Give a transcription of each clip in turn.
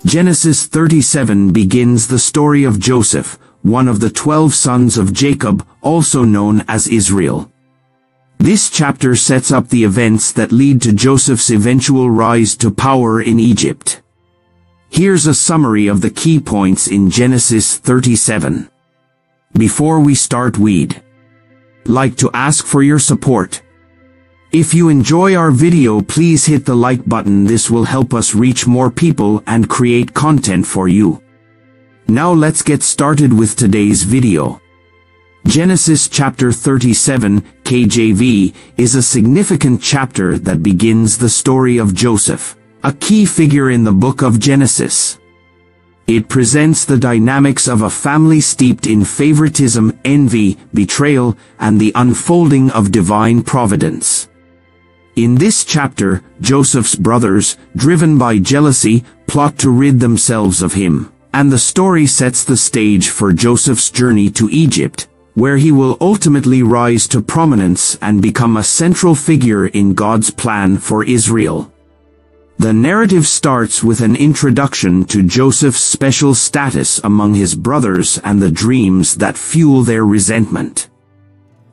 Genesis 37 begins the story of Joseph, one of the 12 sons of Jacob, also known as Israel. This chapter sets up the events that lead to Joseph's eventual rise to power in Egypt. Here's a summary of the key points in Genesis 37. Before we start, we'd like to ask for your support. If you enjoy our video, please hit the like button. This will help us reach more people and create content for you. Now let's get started with today's video. Genesis chapter 37, KJV, is a significant chapter that begins the story of Joseph, a key figure in the book of Genesis. It presents the dynamics of a family steeped in favoritism, envy, betrayal, and the unfolding of divine providence. In this chapter, Joseph's brothers, driven by jealousy, plot to rid themselves of him, and the story sets the stage for Joseph's journey to Egypt, where he will ultimately rise to prominence and become a central figure in God's plan for Israel. The narrative starts with an introduction to Joseph's special status among his brothers and the dreams that fuel their resentment.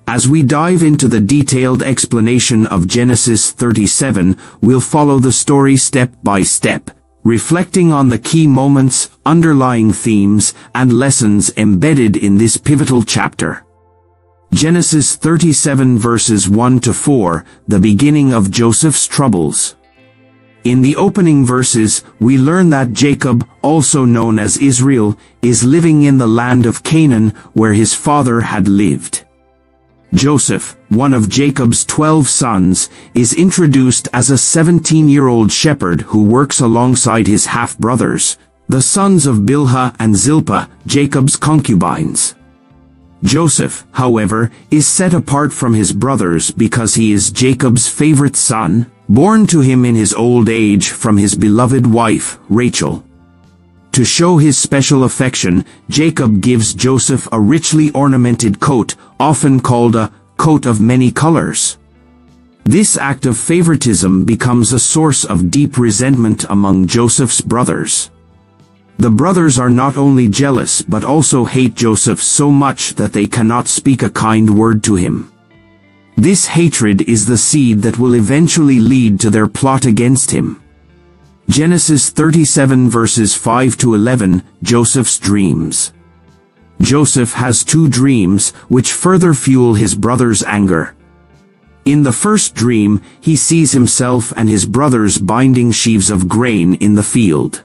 As we dive into the detailed explanation of Genesis 37, we'll follow the story step by step, reflecting on the key moments, underlying themes, and lessons embedded in this pivotal chapter. Genesis 37 verses 1 to 4, the beginning of Joseph's troubles. In the opening verses, we learn that Jacob, also known as Israel, is living in the land of Canaan, where his father had lived. Joseph, one of Jacob's 12 sons, is introduced as a 17-year-old shepherd who works alongside his half-brothers, the sons of Bilhah and Zilpah, Jacob's concubines. Joseph, however, is set apart from his brothers because he is Jacob's favorite son, born to him in his old age from his beloved wife, Rachel. To show his special affection, Jacob gives Joseph a richly ornamented coat, often called a coat of many colors. This act of favoritism becomes a source of deep resentment among Joseph's brothers. The brothers are not only jealous but also hate Joseph so much that they cannot speak a kind word to him. This hatred is the seed that will eventually lead to their plot against him. Genesis 37 verses 5 to 11, Joseph's dreams. Joseph has two dreams, which further fuel his brothers' anger. In the first dream, he sees himself and his brothers binding sheaves of grain in the field.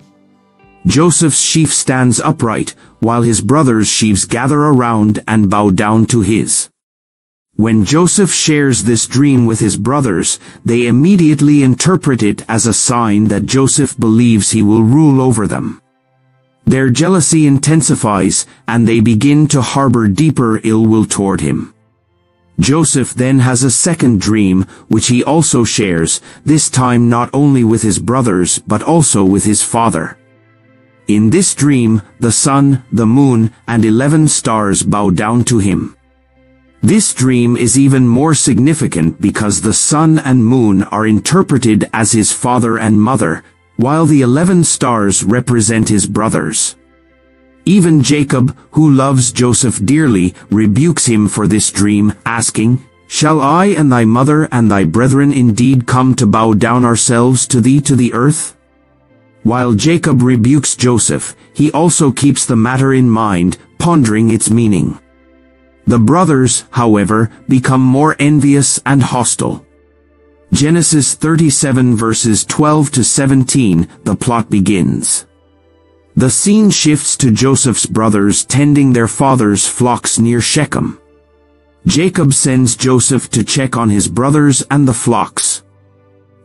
Joseph's sheaf stands upright, while his brothers' sheaves gather around and bow down to his. When Joseph shares this dream with his brothers, they immediately interpret it as a sign that Joseph believes he will rule over them. Their jealousy intensifies, and they begin to harbor deeper ill will toward him. Joseph then has a second dream, which he also shares, this time not only with his brothers but also with his father. In this dream, the sun, the moon, and 11 stars bow down to him. This dream is even more significant because the sun and moon are interpreted as his father and mother, while the 11 stars represent his brothers. Even Jacob, who loves Joseph dearly, rebukes him for this dream, asking, "Shall I and thy mother and thy brethren indeed come to bow down ourselves to thee to the earth?" While Jacob rebukes Joseph, he also keeps the matter in mind, pondering its meaning. The brothers, however, become more envious and hostile. Genesis 37 verses 12 to 17, the plot begins. The scene shifts to Joseph's brothers tending their father's flocks near Shechem. Jacob sends Joseph to check on his brothers and the flocks.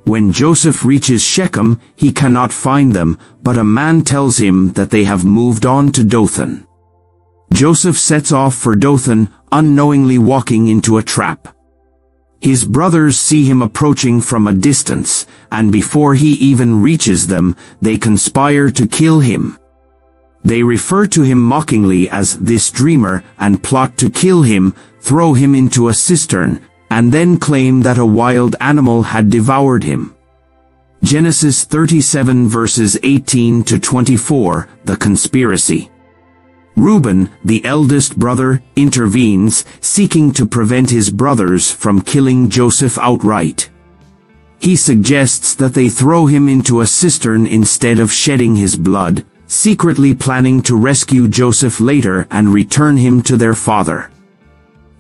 When Joseph reaches Shechem, he cannot find them, but a man tells him that they have moved on to Dothan. Joseph sets off for Dothan, unknowingly walking into a trap. His brothers see him approaching from a distance, and before he even reaches them, they conspire to kill him. They refer to him mockingly as this dreamer and plot to kill him, throw him into a cistern, and then claim that a wild animal had devoured him. Genesis 37 verses 18 to 24, the conspiracy. Reuben, the eldest brother, intervenes, seeking to prevent his brothers from killing Joseph outright. He suggests that they throw him into a cistern instead of shedding his blood, secretly planning to rescue Joseph later and return him to their father.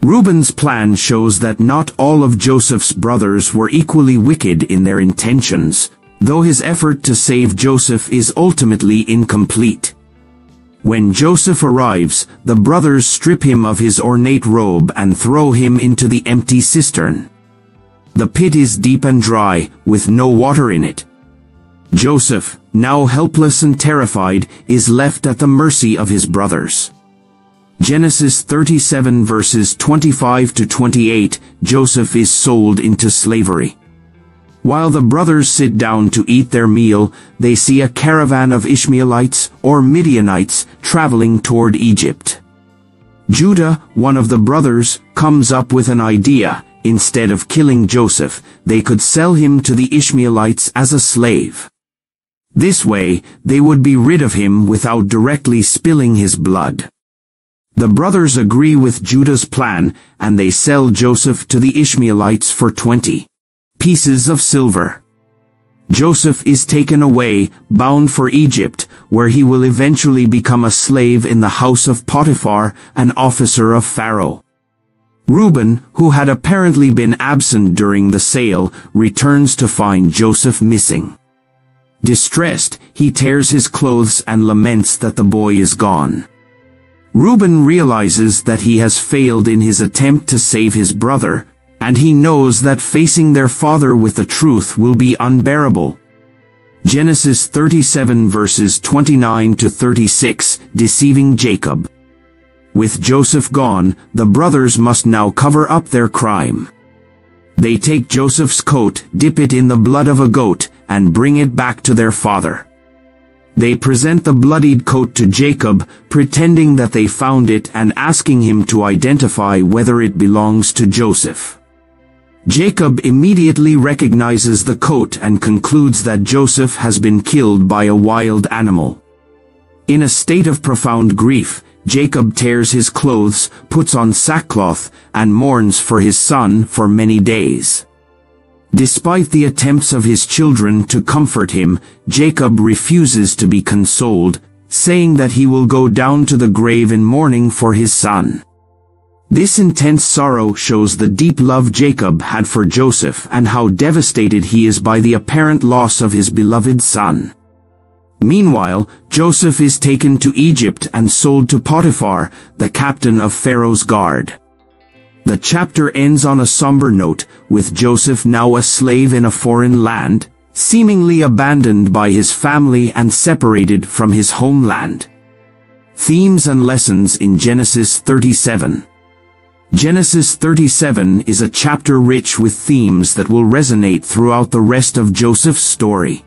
Reuben's plan shows that not all of Joseph's brothers were equally wicked in their intentions, though his effort to save Joseph is ultimately incomplete. When Joseph arrives, the brothers strip him of his ornate robe and throw him into the empty cistern. The pit is deep and dry, with no water in it. Joseph, now helpless and terrified, is left at the mercy of his brothers. Genesis 37 verses 25 to 28, Joseph is sold into slavery. While the brothers sit down to eat their meal, they see a caravan of Ishmaelites, or Midianites, traveling toward Egypt. Judah, one of the brothers, comes up with an idea. Instead of killing Joseph, they could sell him to the Ishmaelites as a slave. This way, they would be rid of him without directly spilling his blood. The brothers agree with Judah's plan, and they sell Joseph to the Ishmaelites for 20 pieces of silver. Joseph is taken away, bound for Egypt, where he will eventually become a slave in the house of Potiphar, an officer of Pharaoh. Reuben, who had apparently been absent during the sale, returns to find Joseph missing. Distressed, he tears his clothes and laments that the boy is gone. Reuben realizes that he has failed in his attempt to save his brother, and he knows that facing their father with the truth will be unbearable. Genesis 37 verses 29 to 36, deceiving Jacob. With Joseph gone, the brothers must now cover up their crime. They take Joseph's coat, dip it in the blood of a goat, and bring it back to their father. They present the bloodied coat to Jacob, pretending that they found it and asking him to identify whether it belongs to Joseph. Jacob immediately recognizes the coat and concludes that Joseph has been killed by a wild animal. In a state of profound grief, Jacob tears his clothes, puts on sackcloth, and mourns for his son for many days. Despite the attempts of his children to comfort him, Jacob refuses to be consoled, saying that he will go down to the grave in mourning for his son. This intense sorrow shows the deep love Jacob had for Joseph and how devastated he is by the apparent loss of his beloved son. Meanwhile, Joseph is taken to Egypt and sold to Potiphar, the captain of Pharaoh's guard. The chapter ends on a somber note, with Joseph now a slave in a foreign land, seemingly abandoned by his family and separated from his homeland. Themes and lessons in Genesis 37. Genesis 37 is a chapter rich with themes that will resonate throughout the rest of Joseph's story.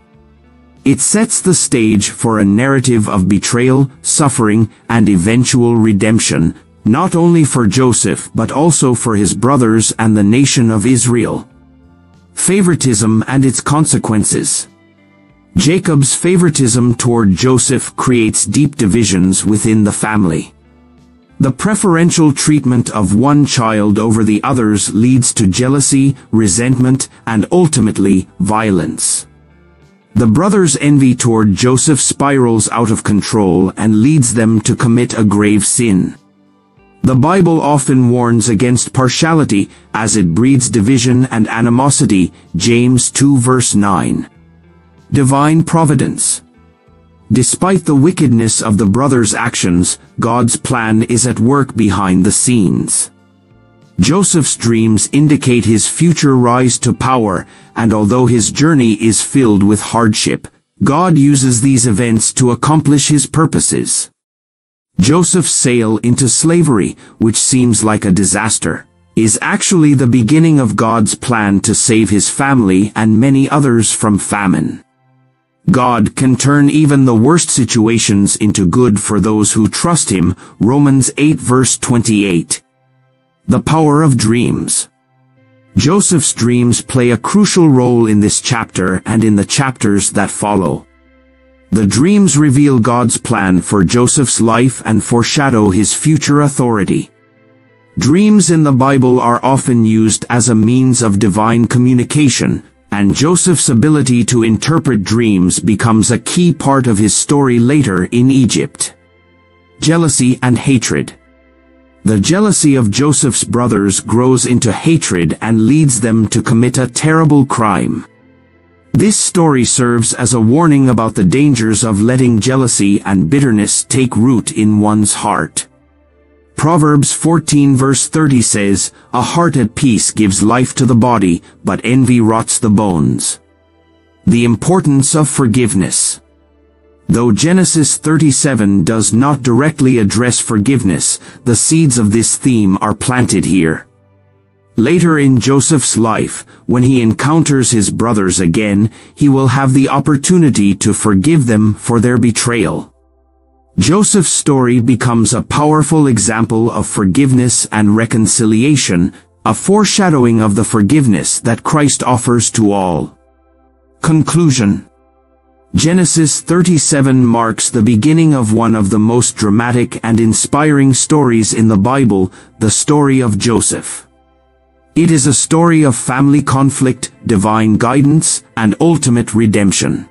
It sets the stage for a narrative of betrayal, suffering, and eventual redemption, not only for Joseph but also for his brothers and the nation of Israel. Favoritism and its consequences. Jacob's favoritism toward Joseph creates deep divisions within the family. The preferential treatment of one child over the others leads to jealousy, resentment, and ultimately, violence. The brothers' envy toward Joseph spirals out of control and leads them to commit a grave sin. The Bible often warns against partiality, as it breeds division and animosity, James 2 verse 9. Divine providence. Despite the wickedness of the brothers' actions, God's plan is at work behind the scenes. Joseph's dreams indicate his future rise to power, and although his journey is filled with hardship, God uses these events to accomplish his purposes. Joseph's sale into slavery, which seems like a disaster, is actually the beginning of God's plan to save his family and many others from famine. God can turn even the worst situations into good for those who trust him, Romans 8 verse 28. The power of dreams. Joseph's dreams play a crucial role in this chapter and in the chapters that follow. The dreams reveal God's plan for Joseph's life and foreshadow his future authority. Dreams in the Bible are often used as a means of divine communication, and Joseph's ability to interpret dreams becomes a key part of his story later in Egypt. Jealousy and hatred. The jealousy of Joseph's brothers grows into hatred and leads them to commit a terrible crime. This story serves as a warning about the dangers of letting jealousy and bitterness take root in one's heart. Proverbs 14 verse 30 says, "A heart at peace gives life to the body, but envy rots the bones." The importance of forgiveness. Though Genesis 37 does not directly address forgiveness, the seeds of this theme are planted here. Later in Joseph's life, when he encounters his brothers again, he will have the opportunity to forgive them for their betrayal. Joseph's story becomes a powerful example of forgiveness and reconciliation, a foreshadowing of the forgiveness that Christ offers to all. Conclusion. Genesis 37 marks the beginning of one of the most dramatic and inspiring stories in the Bible, the story of Joseph. It is a story of family conflict, divine guidance, and ultimate redemption.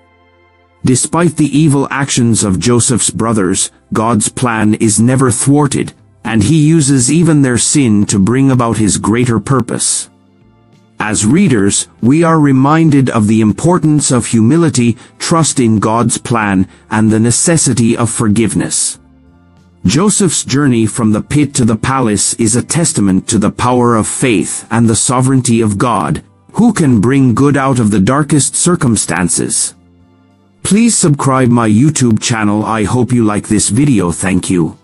Despite the evil actions of Joseph's brothers, God's plan is never thwarted, and he uses even their sin to bring about his greater purpose. As readers, we are reminded of the importance of humility, trust in God's plan, and the necessity of forgiveness. Joseph's journey from the pit to the palace is a testament to the power of faith and the sovereignty of God, who can bring good out of the darkest circumstances. Please subscribe my YouTube channel. I hope you like this video. Thank you.